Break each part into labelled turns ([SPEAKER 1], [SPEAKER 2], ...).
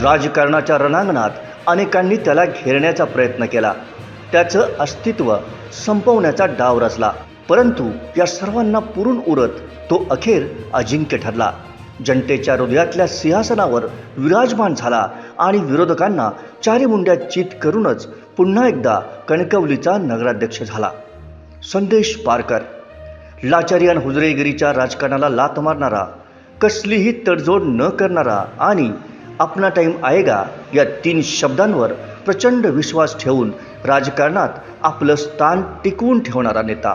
[SPEAKER 1] राजकारणाच्या रणांगणात अनेकांनी त्याला घेरण्याचा प्रयत्न केला, त्याचं अस्तित्व संपवण्याचा डाव रचला, परंतु या सर्वांना पुरून उरत तो अखेर अजिंक्य ठरला. जनतेच्या हृदयातल्या सिंहासनावर विराजमान झाला आणि विरोधकांना चारी मुंड्या चित करूनच पुन्हा एकदा कणकवलीचा नगराध्यक्ष झाला. संदेश पारकर, लाचारी आणि हुजरेगिरीच्या राजकारणाला लाथ मारणारा, कसलीही तडजोड न करणारा आणि अपना टाइम आएगा या 3 शब्दांवर प्रचंड विश्वास ठेवून राजकारणात आपलं स्थान टिकवून ठेवणारा नेता.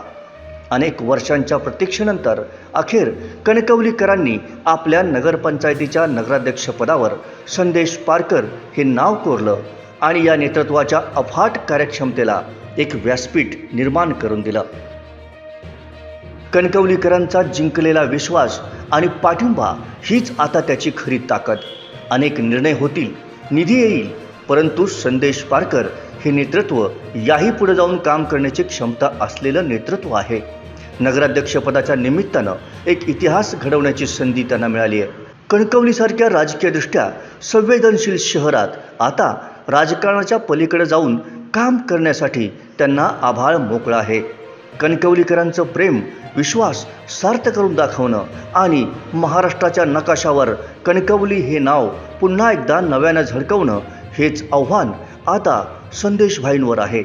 [SPEAKER 1] अनेक वर्षांच्या प्रतीक्षेनंतर अखेर कणकवलीकरांनी आपल्या नगरपंचायतीच्या नगराध्यक्षपदावर संदेश पारकर हे नाव कोरलं आणि या नेतृत्वाच्या अफाट कार्यक्षमतेला एक व्यासपीठ निर्माण करून दिलं. कणकवलीकरांचा जिंकलेला विश्वास आणि पाठिंबा हीच आता त्याची खरी ताकद. अनेक निर्णय होतील, निधी येईल, परंतु संदेश पारकर हे नेतृत्व याही पुढे जाऊन काम करण्याची क्षमता असलेलं नेतृत्व आहे. नगराध्यक्षपदाच्या निमित्तानं एक इतिहास घडवण्याची संधी त्यांना मिळाली आहे. कणकवलीसारख्या राजकीयदृष्ट्या संवेदनशील शहरात आता राजकारणाच्या पलीकडे जाऊन काम करण्यासाठी त्यांना आभाळ मोकळं आहे. कणकवलीकरांचं प्रेम, विश्वास सार्थ करून दाखवणं आणि महाराष्ट्राच्या नकाशावर कणकवली हे नाव पुन्हा एकदा नव्यानं झळकवणं हेच आव्हान आता संदेशभाईंवर आहे.